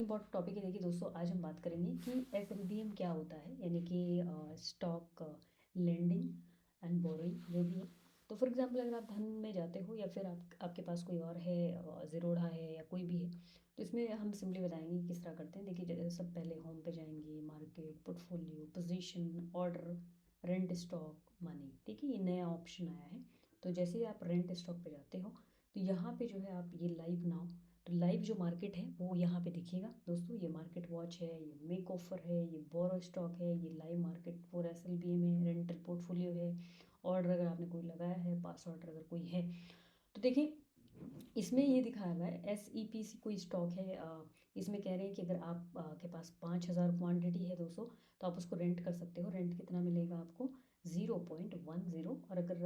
Important topic है। देखिए दोस्तों, आज हम बात करेंगे कि एसएलबीएम क्या होता है, यानी कि स्टॉक लेंडिंग एंड बोरोइंग जो भी है। तो फॉर एग्जांपल अगर आप धन में जाते हो या फिर आपके पास कोई और है, ज़ीरोधा है या कोई भी है, तो इसमें हम सिंपली बताएंगे कि किस तरह करते हैं। देखिए सब पहले होम पे जाएंगे, market, portfolio, position, order, rent stock, money. ठीक है, ये नया ऑप्शन आया है। तो जैसे ही आप रेंट स्टॉक पे जाते हो तो यहाँ पे जो है आप ये लाइव नाउ, तो लाइव जो मार्केट है वो यहाँ पे दिखेगा दोस्तों। ये मार्केट वॉच है, ये मेक ऑफर है, ये बोरो स्टॉक है, ये लाइव मार्केट फॉर एसएलबीएम है, रेंटल पोर्टफोलियो है, ऑर्डर अगर आपने कोई लगाया है, पास ऑर्डर अगर कोई है। तो देखिए इसमें ये दिखाया हुआ है SEPC कोई स्टॉक है। इसमें कह रहे हैं कि अगर आप के पास 5,000 क्वांटिटी है दोस्तों, तो आप उसको रेंट कर सकते हो। रेंट कितना मिलेगा आपको? 0.10। और अगर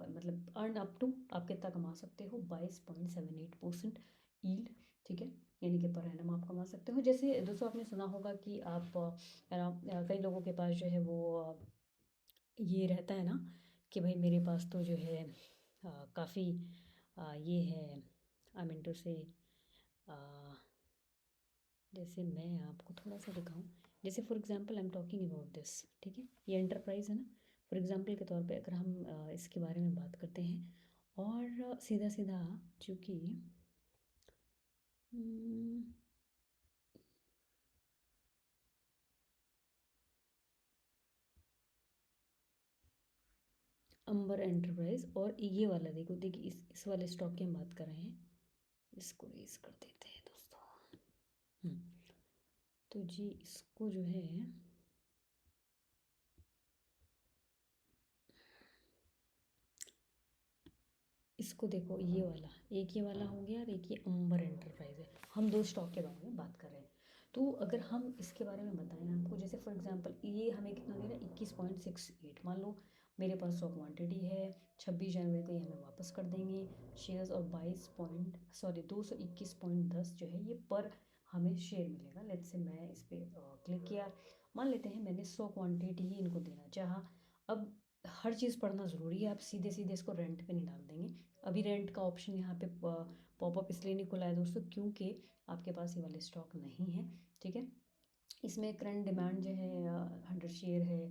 मतलब अर्न अप टू आप कितना कमा सकते हो? 22.78% ईल्ड। ठीक है, यानी कि पर एनम आप कमा सकते हो। जैसे दोस्तों आपने सुना होगा कि कई लोगों के पास जो है वो ये रहता है ना कि भाई मेरे पास तो जो है काफ़ी ये है, आई मीन टू से, जैसे मैं आपको थोड़ा सा दिखाऊं। जैसे for example I am talking about this. ठीक है, ये एंटरप्राइज है ना। फॉर एग्जांपल के तौर पे अगर हम इसके बारे में बात करते हैं और सीधा सीधा, चूँकि अंबर एंटरप्राइज, और ये वाला देखो, देखिए इस वाले स्टॉक की हम बात कर रहे हैं। इसको रेस कर देते हैं दोस्तों। तो जी इसको जो है, इसको देखो, ये वाला, एक ये वाला हो गया और एक ये अंबर एंटरप्राइज है। हम दो स्टॉक के बारे में बात कर रहे हैं। तो अगर हम इसके बारे में बताएं आपको, जैसे फॉर एग्जांपल ये हमें कितना दे रहा है? 21.68। मान लो मेरे पास 100 क्वांटिटी है, 26 जनवरी को ये हमें वापस कर देंगे शेयर्स, और 221.10 जो है ये पर हमें शेयर मिलेगा। लेट्स से मैं इस पर क्लिक किया, मान लेते हैं मैंने 100 क्वांटिटी ही इनको देना चाहा। अब हर चीज़ पढ़ना ज़रूरी है, आप सीधे सीधे इसको रेंट पे नहीं डाल देंगे। अभी रेंट का ऑप्शन यहाँ पे पॉपअप इसलिए नहीं खुला है दोस्तों क्योंकि आपके पास ये वाले स्टॉक नहीं है। ठीक है, इसमें करंट डिमांड जो है 100 शेयर है,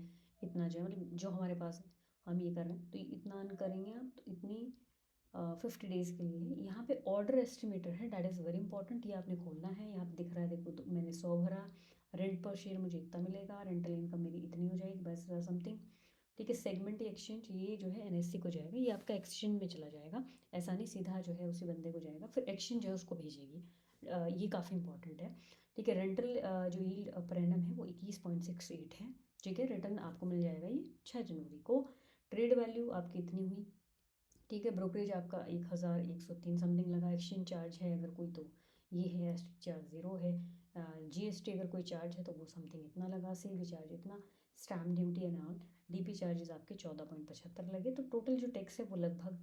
इतना जो है मतलब जो हमारे पास है हम ये कर रहे हैं। तो इतना अर्न करेंगे आप, तो इतनी 50 डेज़ के लिए है। यहाँ पे ऑर्डर एस्टिमेटर है, डैट इज़ वेरी इंपॉर्टेंट। ये आपने खोलना है, यहाँ पे दिख रहा है देखो, तो मैंने 100 भरा, रेंट पर शेयर मुझे इतना मिलेगा, रेंटल इनकम मेरी इतनी हो जाएगी, बस समथिंग। ठीक है, सेगमेंट एक्सचेंज ये जो है NSE को जाएगा, ये आपका एक्सचेंज में चला जाएगा, ऐसा नहीं सीधा जो है उसी बंदे को जाएगा, फिर एक्सचेंज है उसको भेजेगी। ये काफ़ी इंपॉर्टेंट है। ठीक है, रेंटल जो यील्ड पर एनम है वो 21.68 है। ठीक है, रिटर्न आपको मिल जाएगा ये 6 जनवरी को। ट्रेड वैल्यू आपकी इतनी हुई। ठीक है, ब्रोकरेज आपका 1,103 समथिंग लगा। एक्सचेंज चार्ज है अगर कोई, तो ये है, चार्ज ज़ीरो है। GST अगर कोई चार्ज है तो वो समथिंग इतना लगा, सेल चार्ज इतना, stamp duty and all, DP charges आपके 14.75 लगे। तो टोटल जो टैक्स है वो लगभग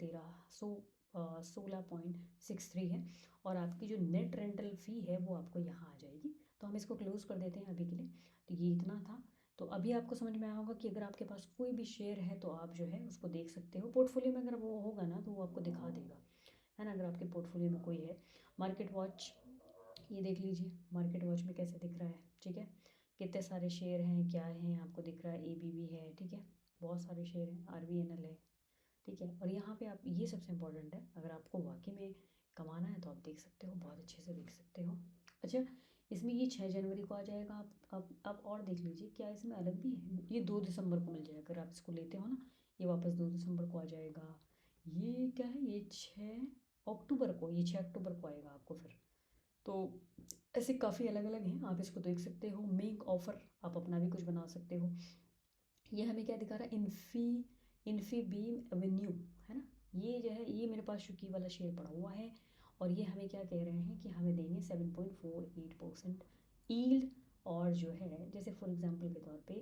16.63 है। और आपकी जो नेट रेंटल फ़ी है वो आपको यहाँ आ जाएगी। तो हम इसको क्लोज़ कर देते हैं अभी के लिए। तो ये इतना था। तो अभी आपको समझ में आया होगा कि अगर आपके पास कोई भी शेयर है तो आप जो है उसको देख सकते हो पोर्टफोलियो में। अगर वो होगा ना तो वो आपको दिखा देगा, है ना, अगर आपके पोर्टफोलियो में कोई है। मार्केट वॉच, ये देख लीजिए मार्केट वॉच में कैसे दिख रहा है। ठीक है, कितने सारे शेयर हैं, क्या हैं, आपको दिख रहा है। ABB है, ठीक है, बहुत सारे शेयर हैं, RVNL है। ठीक है, और यहाँ पे आप, ये सबसे इम्पोर्टेंट है, अगर आपको वाकई में कमाना है तो आप देख सकते हो, बहुत अच्छे से देख सकते हो। अच्छा, इसमें ये 6 जनवरी को आ जाएगा। आप और देख लीजिए क्या इसमें अलग भी है। ये 2 दिसंबर को मिल जाएगा अगर आप इसको लेते हो ना, ये वापस 2 दिसंबर को आ जाएगा। ये क्या है, ये 6 अक्टूबर को, ये 6 अक्टूबर को आएगा आपको फिर। तो ऐसे काफ़ी अलग अलग हैं, आप इसको देख सकते हो। मेक ऑफर, आप अपना भी कुछ बना सकते हो। ये हमें क्या दिखा रहा है? इन्फीबीम एवेन्यू, है ना। ये जो है, ये मेरे पास शुकी वाला शेयर पड़ा हुआ है, और ये हमें क्या कह रहे हैं कि हमें देंगे 7.48% ईल्ड। और जो है जैसे फॉर एग्जांपल के तौर पे,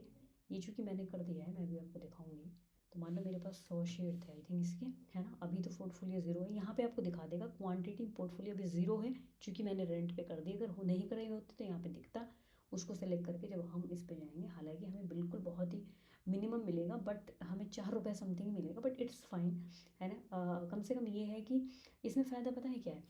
ये चूँकि मैंने कर दिया है, मैं भी आपको दिखाऊंगी। तो मान लो मेरे पास 100 शेयर थे आई थिंक इसके, है ना। अभी तो पोर्टफोलियो ज़ीरो है, यहाँ पे आपको दिखा देगा क्वांटिटी पोर्टफोलियो अभी ज़ीरो है, चूँकि मैंने रेंट पे कर दी। अगर नहीं करे होते तो यहाँ पे दिखता। उसको सेलेक्ट करके जब हम इस पे जाएंगे, हालांकि हमें बिल्कुल बहुत ही मिनिमम मिलेगा, बट हमें 4 रुपये समथिंग मिलेगा, बट इट्स फाइन, है ना। कम से कम ये है कि इसमें फ़ायदा पता है क्या है?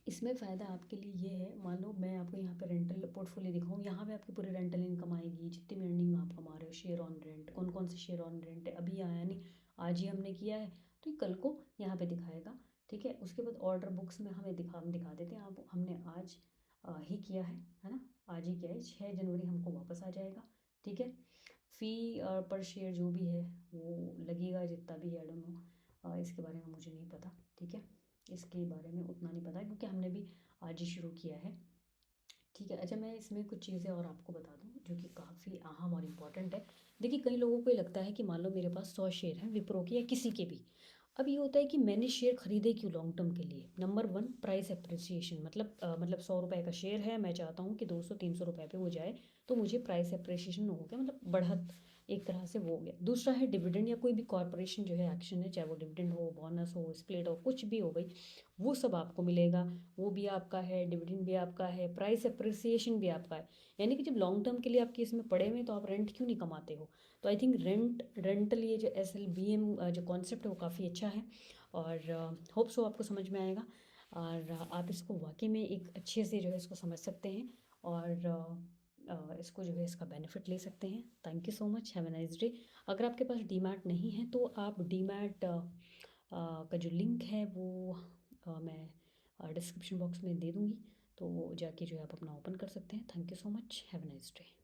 इसमें फ़ायदा आपके लिए ये है, मान लो मैं आपको यहाँ पे रेंटल पोर्टफोलियो दिखाऊँ, यहाँ पे आपकी पूरी रेंटल इनकम आएगी, जितनी भी अर्निंग आप कमा रहे हो, शेयर ऑन रेंट, कौन कौन से शेयर ऑन रेंट है, अभी आया नहीं, आज ही हमने किया है, तो ये कल को यहाँ पे दिखाएगा। ठीक है, उसके बाद ऑर्डर बुक्स में हम दिखा देते हैं, आप हमने आज ही किया है ना, आज ही किया है, 6 जनवरी हमको वापस आ जाएगा। ठीक है, फ़ी पर शेयर जो भी है वो लगेगा, जितना भी है, आई डोंट नो, इसके बारे में मुझे नहीं पता। ठीक है, इसके बारे में उतना नहीं पता क्योंकि हमने भी आज ही शुरू किया है। ठीक है, अच्छा मैं इसमें कुछ चीज़ें और आपको बता दूं जो कि काफ़ी अहम और इम्पॉर्टेंट है। देखिए, कई लोगों को ये लगता है कि मान लो मेरे पास 100 शेयर हैं विप्रो के या किसी के भी। अब ये होता है कि मैंने शेयर खरीदे क्यों लॉन्ग टर्म के लिए। नंबर वन, प्राइस अप्रिसिएशन, मतलब 100 रुपये का शेयर है, मैं चाहता हूँ कि 200-300 रुपये पे वो जाए, तो मुझे प्राइस अप्रिसिएशन हो गया, मतलब बढ़त एक तरह से वो हो गया। दूसरा है डिविडेंड, या कोई भी कॉरपोरेशन जो है एक्शन है, चाहे वो डिविडेंड हो, बोनस हो, स्प्लिट हो, कुछ भी हो गई, वो सब आपको मिलेगा, वो भी आपका है, डिविडेंड भी आपका है, प्राइस अप्रिसिएशन भी आपका है। यानी कि जब लॉन्ग टर्म के लिए आपके इसमें पड़े हुए, तो आप रेंट क्यों नहीं कमाते हो। तो आई थिंक रेंटल ये जो SLBM जो कॉन्सेप्ट है वो काफ़ी अच्छा है, और होप सो आपको समझ में आएगा, और आप इसको वाकई में एक अच्छे से जो है इसको समझ सकते हैं, और इसको जो है इसका बेनिफिट ले सकते हैं। Thank you so much, have a nice day. अगर आपके पास डीमैट नहीं है तो आप डीमैट का जो लिंक है वो मैं डिस्क्रिप्शन बॉक्स में दे दूँगी, तो जाके जो है आप अपना ओपन कर सकते हैं। Thank you so much, have a nice day.